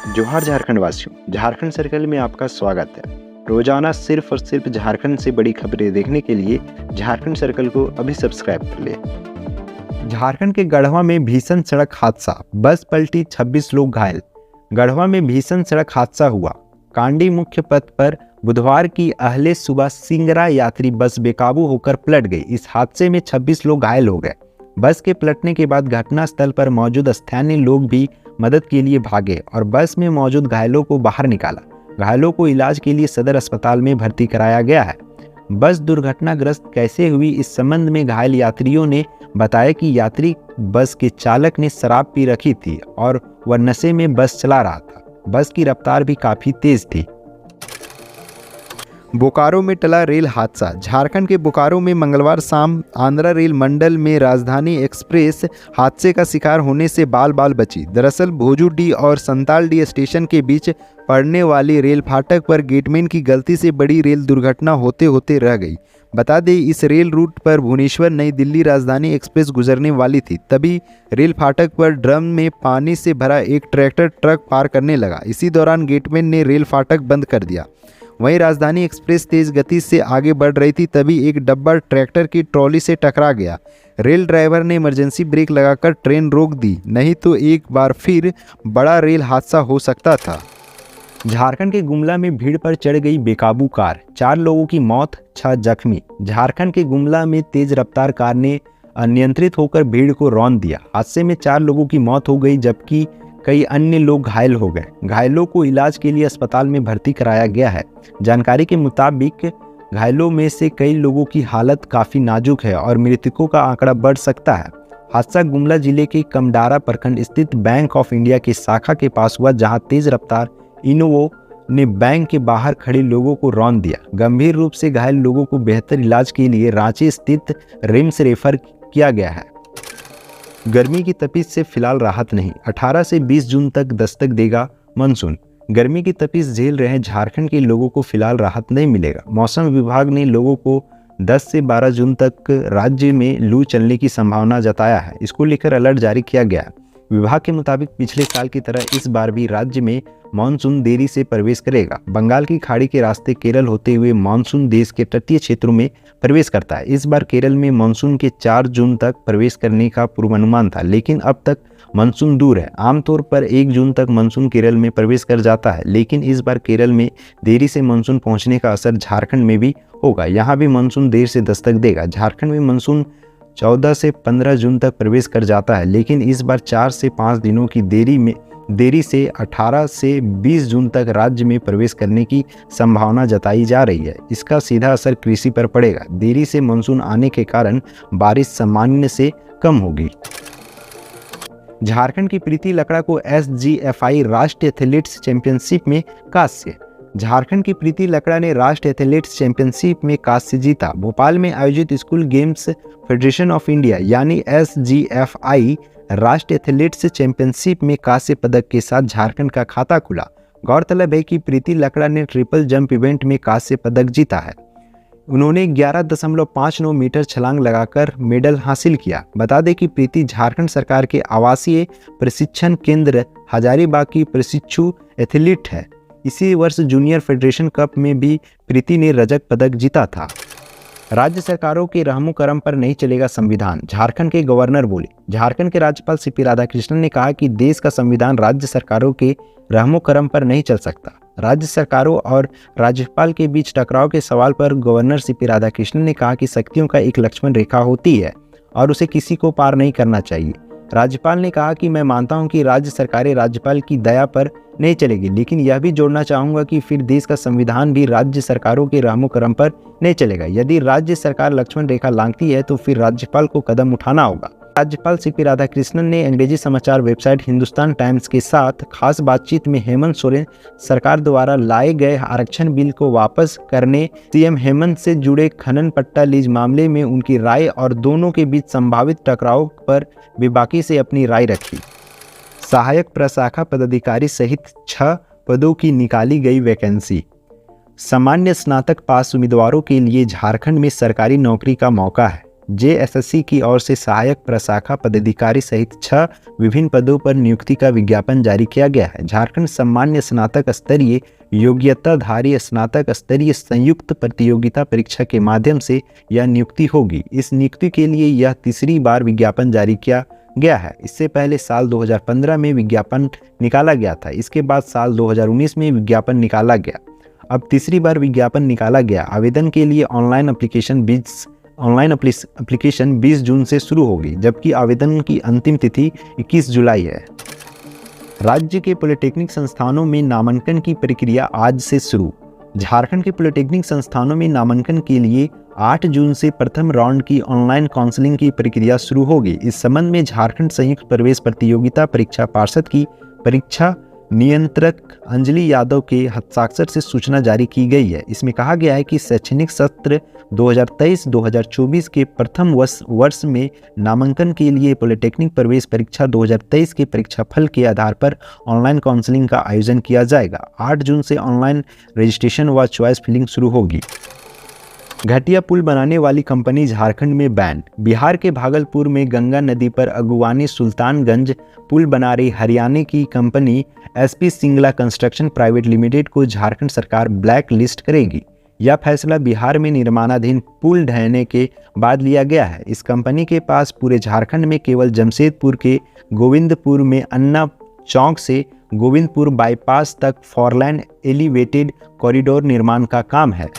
जोहार झारखंड वासियों, झारखंड सर्कल में आपका स्वागत है। रोजाना सिर्फ और सिर्फ झारखंड से बड़ी खबरें देखने के लिए झारखंड सर्कल को अभी सब्सक्राइब कर ले। झारखंड के गढ़वा में भीषण सड़क हादसा, बस पलटी, 26 लोग घायल। गढ़वा में भीषण सड़क हादसा हुआ। कांडी मुख्य पथ पर बुधवार की अहले सुबह सिंगरा यात्री बस बेकाबू होकर पलट गई। इस हादसे में 26 लोग घायल हो गए। बस के पलटने के बाद घटनास्थल पर मौजूद स्थानीय लोग भी मदद के लिए भागे और बस में मौजूद घायलों को बाहर निकाला। घायलों को इलाज के लिए सदर अस्पताल में भर्ती कराया गया है। बस दुर्घटनाग्रस्त कैसे हुई, इस संबंध में घायल यात्रियों ने बताया कि यात्री बस के चालक ने शराब पी रखी थी और वह नशे में बस चला रहा था। बस की रफ्तार भी काफी तेज थी। बोकारो में टला रेल हादसा। झारखंड के बोकारो में मंगलवार शाम आंध्रा रेल मंडल में राजधानी एक्सप्रेस हादसे का शिकार होने से बाल बाल बची। दरअसल भोजूडी और संतालडी स्टेशन के बीच पड़ने वाली रेल फाटक पर गेटमैन की गलती से बड़ी रेल दुर्घटना होते होते रह गई। बता दें, इस रेल रूट पर भुवनेश्वर नई दिल्ली राजधानी एक्सप्रेस गुजरने वाली थी। तभी रेल फाटक पर ड्रम में पानी से भरा एक ट्रैक्टर ट्रक पार करने लगा। इसी दौरान गेटमैन ने रेल फाटक बंद कर दिया। वहीं राजधानी एक्सप्रेस तेज गति से आगे बढ़ रही थी, तभी एक डब्बा ट्रैक्टर की ट्रॉली से टकरा गया। रेल ड्राइवर ने इमरजेंसी ब्रेक लगाकर ट्रेन रोक दी, नहीं तो एक बार फिर बड़ा रेल हादसा हो सकता था। झारखंड के गुमला में भीड़ पर चढ़ गई बेकाबू कार, 4 लोगों की मौत, 6 जख्मी। झारखंड के गुमला में तेज रफ्तार कार ने अनियंत्रित होकर भीड़ को रौंद दिया। हादसे में 4 लोगों की मौत हो गई, जबकि कई अन्य लोग घायल हो गए। घायलों को इलाज के लिए अस्पताल में भर्ती कराया गया है। जानकारी के मुताबिक घायलों में से कई लोगों की हालत काफ़ी नाजुक है और मृतकों का आंकड़ा बढ़ सकता है। हादसा गुमला जिले के कमडारा प्रखंड स्थित बैंक ऑफ इंडिया की शाखा के पास हुआ, जहां तेज रफ्तार इनोवो ने बैंक के बाहर खड़े लोगों को रौंद दिया। गंभीर रूप से घायल लोगों को बेहतर इलाज के लिए रांची स्थित रिम्स रेफर किया गया है। गर्मी की तपिश से फिलहाल राहत नहीं। 18 से 20 जून तक दस्तक देगा मानसून। गर्मी की तपिश झेल रहे झारखंड के लोगों को फिलहाल राहत नहीं मिलेगा। मौसम विभाग ने लोगों को 10 से 12 जून तक राज्य में लू चलने की संभावना जताया है। इसको लेकर अलर्ट जारी किया गया है। विभाग के मुताबिक पिछले साल की तरह इस बार भी राज्य में मानसून देरी से प्रवेश करेगा। बंगाल की खाड़ी के रास्ते केरल होते हुए मानसून देश के तटीय क्षेत्रों में प्रवेश करता है। इस बार केरल में मानसून के 4 जून तक प्रवेश करने का पूर्वानुमान था, लेकिन अब तक मानसून दूर है। आमतौर पर 1 जून तक मानसून केरल में प्रवेश कर जाता है, लेकिन इस बार केरल में देरी से मानसून पहुंचने का असर झारखंड में भी होगा। यहाँ भी मानसून देर से दस्तक देगा। झारखंड में मानसून 14 से 15 जून तक प्रवेश कर जाता है, लेकिन इस बार 4 से 5 दिनों की देरी से 18 से 20 जून तक राज्य में प्रवेश करने की संभावना जताई जा रही है। इसका सीधा असर कृषि पर पड़ेगा। देरी से मानसून आने के कारण बारिश सामान्य से कम होगी। झारखंड की प्रीति लकड़ा को SGFI राष्ट्रीय एथलेटिक्स चैंपियनशिप में कांस्य। झारखंड की प्रीति लकड़ा ने राष्ट्रीय एथलेटिक्स चैंपियनशिप में कांस्य जीता। भोपाल में आयोजित school games federation of India यानी SGFI राष्ट्रीय एथलेटिक्स चैंपियनशिप में कांस्य पदक के साथ झारखंड का खाता खुला। गौरतलब है कि प्रीति लकड़ा ने ट्रिपल जंप इवेंट में कांस्य पदक जीता है। उन्होंने 11.59 मीटर छलांग लगाकर मेडल हासिल किया। बता दें कि प्रीति झारखंड सरकार के आवासीय प्रशिक्षण केंद्र हजारीबाग की प्रशिक्षु एथलीट है। इसी वर्ष जूनियर फेडरेशन कप में भी प्रीति ने रजत पदक जीता था। राज्य सरकारों के रहमो करम पर नहीं चलेगा संविधान, झारखंड के गवर्नर बोले। झारखंड के राज्यपाल CP राधाकृष्णन ने कहा कि देश का संविधान राज्य सरकारों के रहमो करम पर नहीं चल सकता। राज्य सरकारों और राज्यपाल के बीच टकराव के सवाल पर गवर्नर CP राधाकृष्णन ने कहा कि शक्तियों का एक लक्ष्मण रेखा होती है और उसे किसी को पार नहीं करना चाहिए। राज्यपाल ने कहा कि मैं मानता हूं कि राज्य सरकारें राज्यपाल की दया पर नहीं चलेगी, लेकिन यह भी जोड़ना चाहूंगा कि फिर देश का संविधान भी राज्य सरकारों के रहमो करम पर नहीं चलेगा। यदि राज्य सरकार लक्ष्मण रेखा लांघती है तो फिर राज्यपाल को कदम उठाना होगा। राज्यपाल CP राधाकृष्णन ने अंग्रेजी समाचार वेबसाइट हिंदुस्तान टाइम्स के साथ खास बातचीत में हेमंत सोरेन सरकार द्वारा लाए गए आरक्षण बिल को वापस करने, CM हेमंत से जुड़े खनन पट्टा लीज मामले में उनकी राय और दोनों के बीच संभावित टकराव पर बेबाकी से अपनी राय रखी। सहायक प्रशाखा पदाधिकारी सहित 6 पदों की निकाली गई वैकेंसी। सामान्य स्नातक पास उम्मीदवारों के लिए झारखंड में सरकारी नौकरी का मौका है। जेएसएससी की ओर से सहायक प्रशाखा पदाधिकारी सहित 6 विभिन्न पदों पर नियुक्ति का विज्ञापन जारी किया गया है। झारखंड सामान्य स्नातक स्तरीय योग्यताधारी स्नातक स्तरीय संयुक्त प्रतियोगिता परीक्षा के माध्यम से यह नियुक्ति होगी। इस नियुक्ति के लिए यह तीसरी बार विज्ञापन जारी किया गया है। इससे पहले साल 2015 में विज्ञापन निकाला गया था। इसके बाद साल 2019 में विज्ञापन निकाला गया। अब तीसरी बार विज्ञापन निकाला गया। आवेदन के लिए ऑनलाइन एप्लीकेशन 20 जून से शुरू होगी, जबकि आवेदन की अंतिम तिथि 21 जुलाई है। राज्य के पॉलिटेक्निक संस्थानों में नामांकन की प्रक्रिया आज से शुरू। झारखंड के पॉलिटेक्निक संस्थानों में नामांकन के लिए 8 जून से प्रथम राउंड की ऑनलाइन काउंसलिंग की प्रक्रिया शुरू होगी। इस संबंध में झारखंड संयुक्त प्रवेश प्रतियोगिता परीक्षा पार्षद की परीक्षा नियंत्रक अंजलि यादव के हस्ताक्षर से सूचना जारी की गई है। इसमें कहा गया है कि शैक्षणिक सत्र 2023-2024 के प्रथम वर्ष में नामांकन के लिए पॉलिटेक्निक प्रवेश परीक्षा 2023 के परीक्षाफल के आधार पर ऑनलाइन काउंसलिंग का आयोजन किया जाएगा। 8 जून से ऑनलाइन रजिस्ट्रेशन व चॉइस फिलिंग शुरू होगी। घटिया पुल बनाने वाली कंपनी झारखंड में बैन। बिहार के भागलपुर में गंगा नदी पर अगुवानी सुल्तानगंज पुल बना रही हरियाणा की company SP Singla construction private limited को झारखंड सरकार ब्लैक लिस्ट करेगी। यह फैसला बिहार में निर्माणाधीन पुल ढहने के बाद लिया गया है। इस कंपनी के पास पूरे झारखंड में केवल जमशेदपुर के गोविंदपुर में अन्ना चौक से गोविंदपुर बाईपास तक 4 एलिवेटेड कॉरिडोर निर्माण का काम है।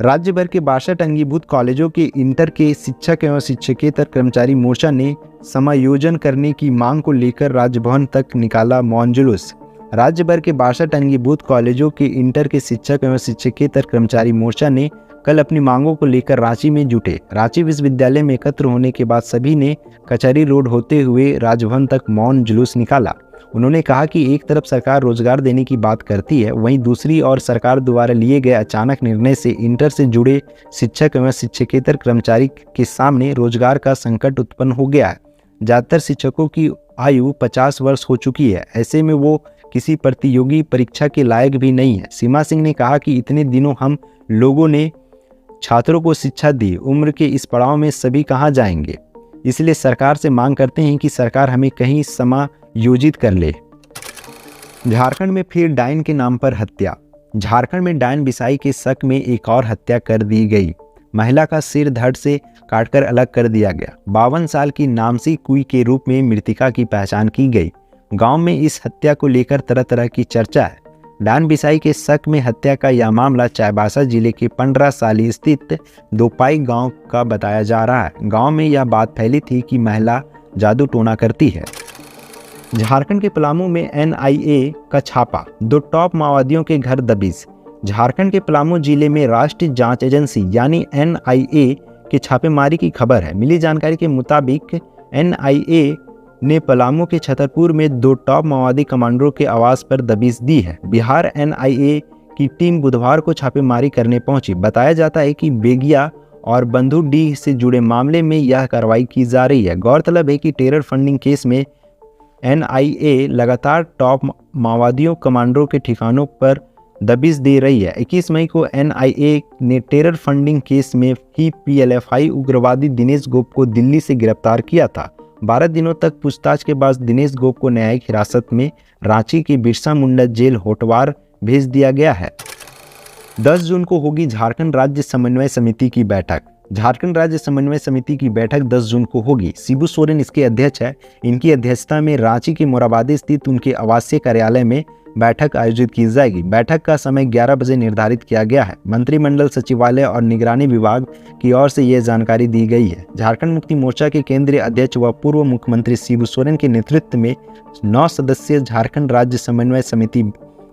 राज्य भर के 62 अंगीभूत कॉलेजों के इंटर के शिक्षक एवं शिक्षकेतर कर्मचारी मोर्चा ने समायोजन करने की मांग को लेकर राजभवन तक निकाला मौन जुलूस। राज्य भर के 62 अंगीभूत कॉलेजों के इंटर के शिक्षक एवं शिक्षकेतर कर्मचारी मोर्चा ने कल अपनी मांगों को लेकर रांची में जुटे। रांची विश्वविद्यालय में एकत्र होने के बाद सभी ने कचहरी रोड होते हुए राजभवन तक मौन जुलूस निकाला। उन्होंने कहा कि एक तरफ सरकार रोजगार देने की बात करती है, वहीं दूसरी ओर सरकार द्वारा लिए गए अचानक निर्णय से इंटर से जुड़े शिक्षक एवं शिक्षकेतर कर्मचारी के सामने रोजगार का संकट उत्पन्न हो गया है। ज़्यादातर शिक्षकों की आयु 50 वर्ष हो चुकी है। ऐसे में वो किसी प्रतियोगी परीक्षा के लायक भी नहीं है। सीमा सिंह ने कहा कि इतने दिनों हम लोगों ने छात्रों को शिक्षा दी, उम्र के इस पड़ाव में सभी कहाँ जाएंगे। इसलिए सरकार से मांग करते हैं कि सरकार हमें कहीं समायोजित कर ले। झारखंड में फिर डायन के नाम पर हत्या। झारखंड में डायन बिसाई के शक में एक और हत्या कर दी गई। महिला का सिर धड़ से काटकर अलग कर दिया गया। 52 साल की नामसी कुई के रूप में मृतिका की पहचान की गई। गांव में इस हत्या को लेकर तरह तरह की चर्चा है। डायन बिसाई के शक में हत्या का यह मामला चाईबासा जिले के 15 साली स्थित दोपाई गांव का बताया जा रहा है। गांव में यह बात फैली थी कि महिला जादू टोना करती है। झारखंड के पलामू में एनआईए का छापा, 2 टॉप माओवादियों के घर दबिश। झारखंड के पलामू जिले में राष्ट्रीय जांच एजेंसी यानी एनआईए के छापेमारी की खबर है। मिली जानकारी के मुताबिक एनआईए ने पलामू के छतरपुर में 2 टॉप माओवादी कमांडरों के आवास पर दबिश दी है। बिहार एनआईए की टीम बुधवार को छापेमारी करने पहुंची। बताया जाता है कि बेगिया और बंधुडीह से जुड़े मामले में यह कार्रवाई की जा रही है। गौरतलब है कि टेरर फंडिंग केस में एनआईए लगातार टॉप माओवादियों कमांडरों के ठिकानों पर दबिश दे रही है। 21 मई को एनआईए ने टेरर फंडिंग केस में ही पीएलएफआई उग्रवादी दिनेश गोप को दिल्ली से गिरफ्तार किया था। 12 दिनों तक पूछताछ के बाद दिनेश गोप को न्यायिक हिरासत में रांची की बिरसा मुंडा जेल होटवार भेज दिया गया है। 10 जून को होगी झारखंड राज्य समन्वय समिति की बैठक। झारखंड राज्य समन्वय समिति की बैठक 10 जून को होगी। शिबू सोरेन इसके अध्यक्ष है। इनकी अध्यक्षता में रांची के मोराबादी स्थित उनके आवासीय कार्यालय में बैठक आयोजित की जाएगी। बैठक का समय 11 बजे निर्धारित किया गया है। मंत्रिमंडल सचिवालय और निगरानी विभाग की ओर से यह जानकारी दी गई है। झारखंड मुक्ति मोर्चा के केंद्रीय अध्यक्ष व पूर्व मुख्यमंत्री शिबू सोरेन के नेतृत्व में 9 सदस्यीय झारखंड राज्य समन्वय समिति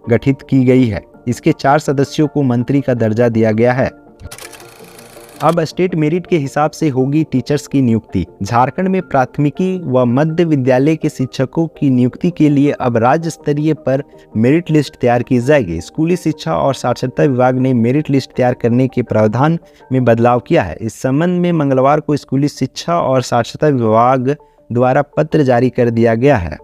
गठित की गई है। इसके 4 सदस्यों को मंत्री का दर्जा दिया गया है। अब स्टेट मेरिट के हिसाब से होगी टीचर्स की नियुक्ति। झारखंड में प्राथमिकी व मध्य विद्यालय के शिक्षकों की नियुक्ति के लिए अब राज्य स्तरीय पर मेरिट लिस्ट तैयार की जाएगी। स्कूली शिक्षा और साक्षरता विभाग ने मेरिट लिस्ट तैयार करने के प्रावधान में बदलाव किया है। इस संबंध में मंगलवार को स्कूली शिक्षा और साक्षरता विभाग द्वारा पत्र जारी कर दिया गया है।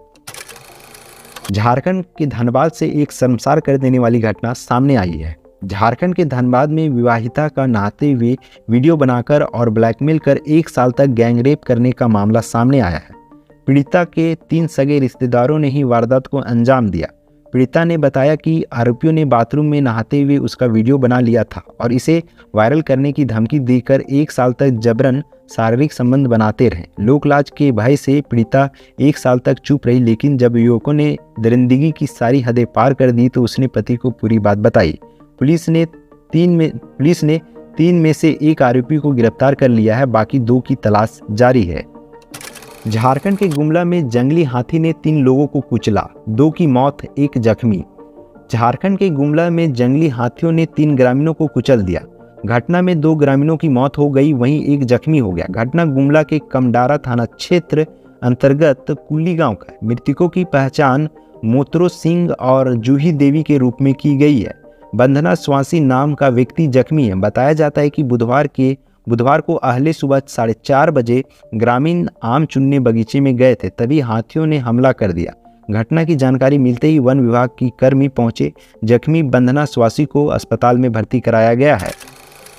झारखंड के धनबाद से एक शर्मसार कर देने वाली घटना सामने आई है। झारखंड के धनबाद में विवाहिता का नहाते हुए वीडियो बनाकर और ब्लैकमेल कर 1 साल तक गैंगरेप करने का मामला सामने आया है। पीड़िता के 3 सगे रिश्तेदारों ने ही वारदात को अंजाम दिया। पीड़िता ने बताया कि आरोपियों ने बाथरूम में नहाते हुए उसका वीडियो बना लिया था और इसे वायरल करने की धमकी देकर 1 साल तक जबरन शारीरिक संबंध बनाते रहे। लोकलाज के भय से पीड़िता 1 साल तक चुप रही, लेकिन जब युवकों ने दरिंदगी की सारी हदें पार कर दी तो उसने पति को पूरी बात बताई। पुलिस ने 3 में से 1 आरोपी को गिरफ्तार कर लिया है, बाकी 2 की तलाश जारी है। झारखंड के गुमला में जंगली हाथी ने 3 लोगों को कुचला, 2 की मौत, 1 जख्मी। झारखंड के गुमला में जंगली हाथियों ने 3 ग्रामीणों को कुचल दिया। घटना में 2 ग्रामीणों की मौत हो गई, वहीं 1 जख्मी हो गया। घटना गुमला के कमडारा थाना क्षेत्र अंतर्गत कुली गांव का। मृतकों की पहचान मोतरो सिंह और जूही देवी के रूप में की गई है। बंधना स्वासी नाम का व्यक्ति जख्मी है। बताया जाता है कि बुधवार को अहले सुबह 4:30 बजे ग्रामीण आम चुनने बगीचे में गए थे, तभी हाथियों ने हमला कर दिया। घटना की जानकारी मिलते ही वन विभाग की कर्मी पहुंचे। जख्मी बंधना स्वासी को अस्पताल में भर्ती कराया गया है।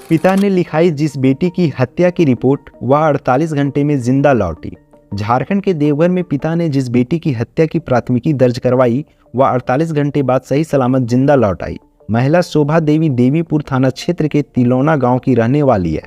पिता ने लिखाई जिस बेटी की हत्या की रिपोर्ट, वह 48 घंटे में जिंदा लौटी। झारखंड के देवघर में पिता ने जिस बेटी की हत्या की प्राथमिकी दर्ज करवाई, वह 48 घंटे बाद सही सलामत जिंदा लौट आई। महिला शोभा देवी देवीपुर थाना क्षेत्र के तिलौना गांव की रहने वाली है।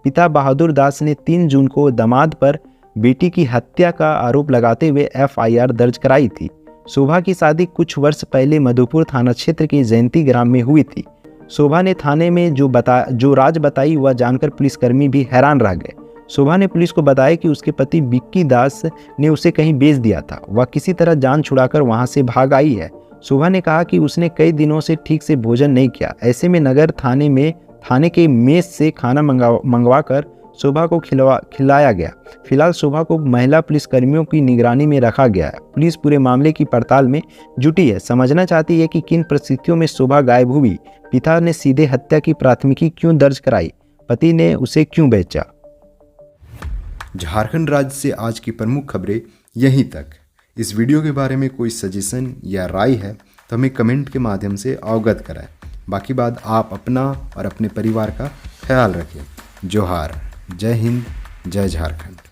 पिता बहादुर दास ने 3 जून को दामाद पर बेटी की हत्या का आरोप लगाते हुए FIR दर्ज कराई थी। शोभा की शादी कुछ वर्ष पहले मधुपुर थाना क्षेत्र के जयंती ग्राम में हुई थी। शोभा ने थाने में जो राज बताई वह जानकर पुलिसकर्मी भी हैरान रह गए। शोभा ने पुलिस को बताया कि उसके पति बिक्की दास ने उसे कहीं बेच दिया था। वह किसी तरह जान छुड़ाकर वहां से भाग आई है। शोभा ने कहा कि उसने कई दिनों से ठीक से भोजन नहीं किया। ऐसे में नगर थाने के मेस से खाना मंगवाकर शोभा को खिलाया गया। फिलहाल शोभा को महिला पुलिसकर्मियों की निगरानी में रखा गया है। पुलिस पूरे मामले की पड़ताल में जुटी है, समझना चाहती है कि किन परिस्थितियों में शोभा गायब हुई, पिता ने सीधे हत्या की प्राथमिकी क्यों दर्ज कराई, पति ने उसे क्यों बेचा। झारखंड राज्य से आज की प्रमुख खबरें यहीं तक। इस वीडियो के बारे में कोई सजेशन या राय है तो हमें कमेंट के माध्यम से अवगत कराएं। बाकी बात आप अपना और अपने परिवार का ख्याल रखें। जोहार, जय हिंद, जय झारखंड।